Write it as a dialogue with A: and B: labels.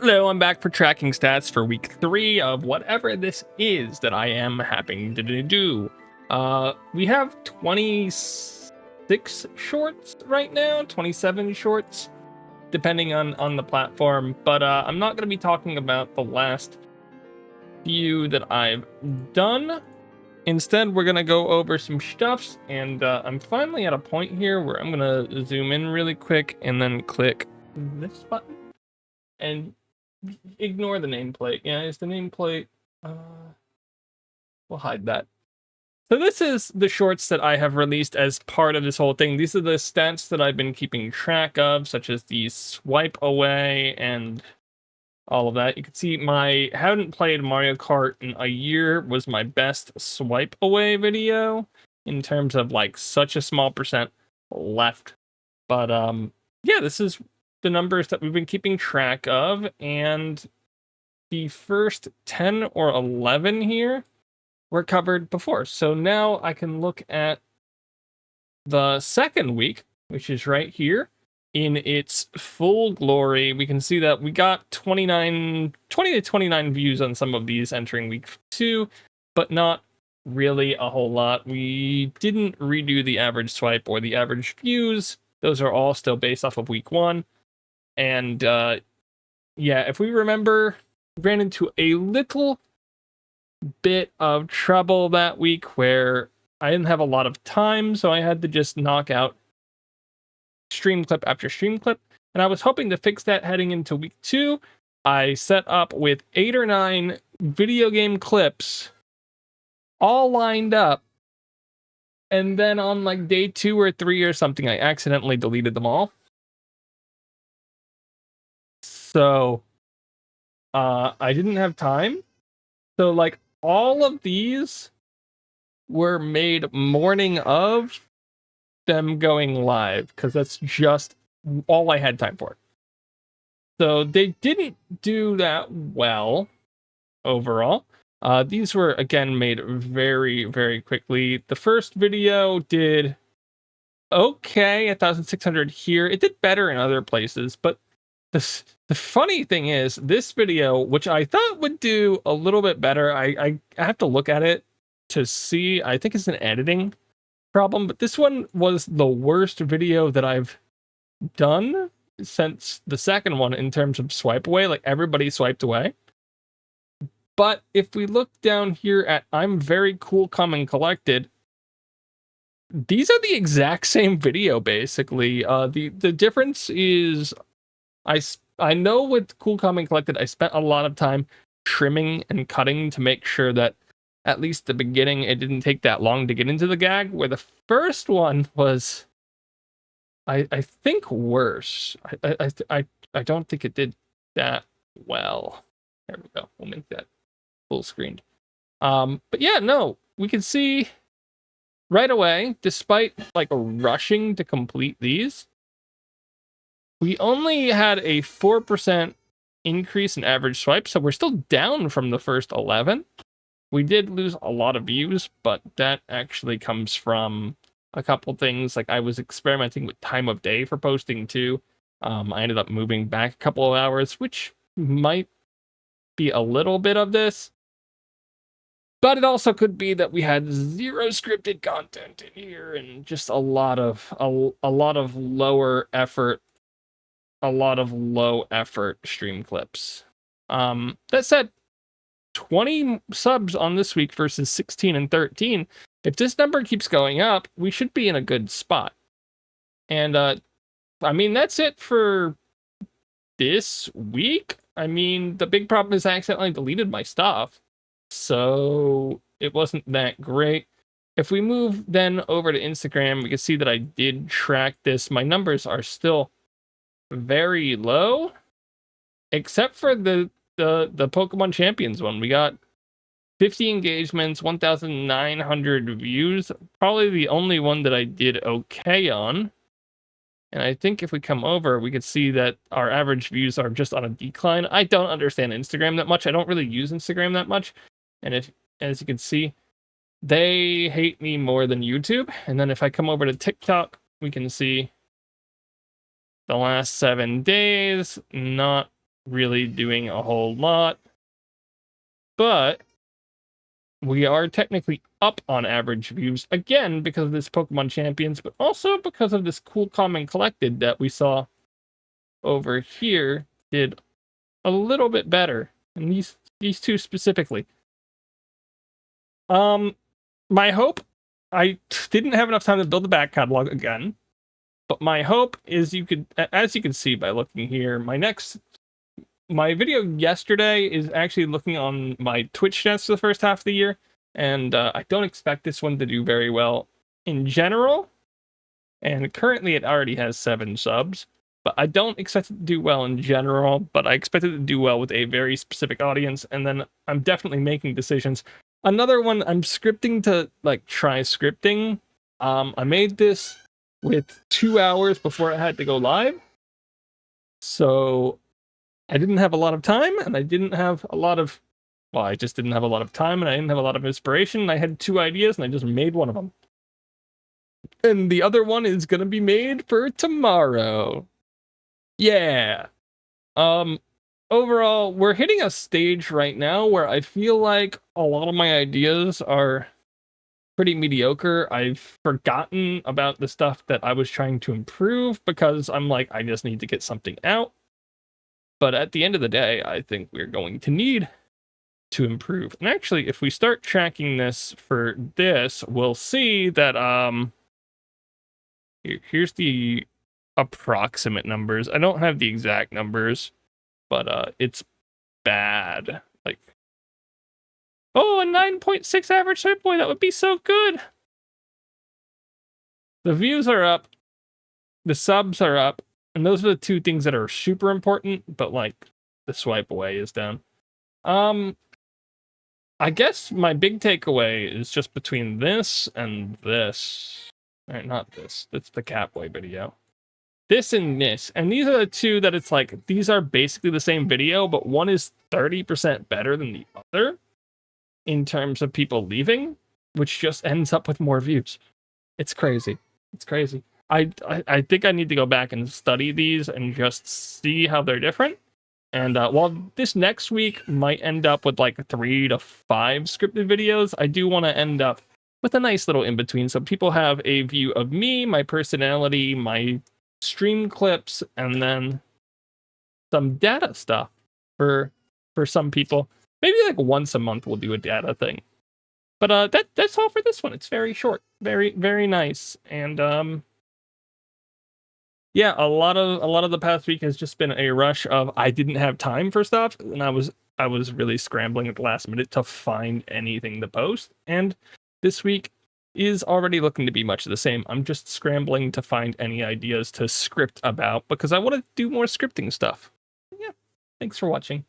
A: Hello, I'm back for tracking stats for week 3 of whatever this is that I am happening to do. We have 26 shorts right now, 27 shorts, depending on the platform. But I'm not going to be talking about the last few that I've done. Instead, we're going to go over some stuffs, and I'm finally at a point here where I'm going to zoom in really quick and then click this button. And ignore the nameplate. Yeah, it's the nameplate. We'll hide that. So this is the shorts that I have released as part of this whole thing. These are the stats that I've been keeping track of, such as the swipe away and all of that. You can see my haven't played Mario Kart in a year was my best swipe away video in terms of like such a small percent left. But yeah, this is the numbers that we've been keeping track of, and the first 10 or 11 here were covered before. So now I can look at the second week, which is right here in its full glory. We can see that we got 20 to 29 views on some of these entering week 2, but not really a whole lot. We didn't redo the average swipe or the average views. Those are all still based off of week 1. And yeah, if we remember, ran into a little bit of trouble that week where I didn't have a lot of time, so I had to just knock out stream clip after stream clip, and I was hoping to fix that heading into week 2. I set up with 8 or 9 video game clips all lined up, and then on like day 2 or 3 or something, I accidentally deleted them all. So I didn't have time. So like all of these were made morning of them going live, because that's just all I had time for. So they didn't do that well overall. These were again made very, very quickly. The first video did okay, 1,600 here. It did better in other places, but the funny thing is, this video, which I thought would do a little bit better, I have to look at it to see. I think it's an editing problem, but this one was the worst video that I've done since the second one in terms of swipe away. Like, everybody swiped away. But if we look down here at I'm Very Cool, Calm, and Collected, these are the exact same video, basically. The difference is I know with Cool, Calm, and Collected, I spent a lot of time trimming and cutting to make sure that at least the beginning, it didn't take that long to get into the gag, where the first one was, I think, worse. I don't think it did that well. There we go. We'll make that full screened. But yeah, no, we can see right away, despite like rushing to complete these, we only had a 4% increase in average swipes, so we're still down from the first 11. We did lose a lot of views, but that actually comes from a couple things. Like, I was experimenting with time of day for posting too. I ended up moving back a couple of hours, which might be a little bit of this. But it also could be that we had 0 scripted content in here and just a lot of lower effort. A lot of low effort stream clips. That said, 20 subs on this week versus 16 and 13. If this number keeps going up, we should be in a good spot. And I mean, that's it for this week. I mean, the big problem is I accidentally deleted my stuff, so it wasn't that great. If we move then over to Instagram, we can see that I did track this. My numbers are still very low, except for the Pokemon Champions one. We got 50 engagements, 1,900 views. Probably the only one that I did okay on. And I think if we come over, we could see that our average views are just on a decline. I don't understand Instagram that much. I don't really use Instagram that much. And as you can see, they hate me more than YouTube. And then if I come over to TikTok, we can see the last 7 days, not really doing a whole lot, but we are technically up on average views, again, because of this Pokemon Champions, but also because of this Cool, Calm, and Collected that we saw over here did a little bit better, and these two specifically. My hope, I didn't have enough time to build the back catalog again, but my hope is as you can see by looking here, my video yesterday is actually looking on my Twitch stats for the first half of the year, and I don't expect this one to do very well in general, and currently it already has 7 subs, but I don't expect it to do well in general, but I expect it to do well with a very specific audience, and then I'm definitely making decisions. Another one, I'm scripting to, like, try scripting. I made this with 2 hours before I had to go live, so I didn't have a lot of time, and I didn't have a lot of... Well, I just didn't have a lot of time, and I didn't have a lot of inspiration. I had 2 ideas, and I just made one of them. And the other one is gonna be made for tomorrow. Yeah. Overall, we're hitting a stage right now where I feel like a lot of my ideas are pretty mediocre. I've forgotten about the stuff that I was trying to improve because I'm like, I just need to get something out. But at the end of the day, I think we're going to need to improve. And actually, if we start tracking this for this, we'll see that here's the approximate numbers. I don't have the exact numbers, but it's bad. Like, oh, a 9.6 average hit point. That would be so good. The views are up, the subs are up, and those are the 2 things that are super important, but like the swipe away is down. I guess my big takeaway is just between this and this. Or not this. That's the Catboy video. This and this. And these are the 2 that it's like, these are basically the same video, but one is 30% better than the other in terms of people leaving, which just ends up with more views. It's crazy. It's crazy. I think I need to go back and study these and just see how they're different. And while this next week might end up with like 3 to 5 scripted videos, I do want to end up with a nice little in-between so people have a view of me, my personality, my stream clips, and then some data stuff for some people. Maybe like once a month we'll do a data thing. But that's all for this one. It's very short, very, very nice. And yeah, a lot of the past week has just been a rush of I didn't have time for stuff, and I was really scrambling at the last minute to find anything to post. And this week is already looking to be much the same. I'm just scrambling to find any ideas to script about because I want to do more scripting stuff. Yeah, thanks for watching.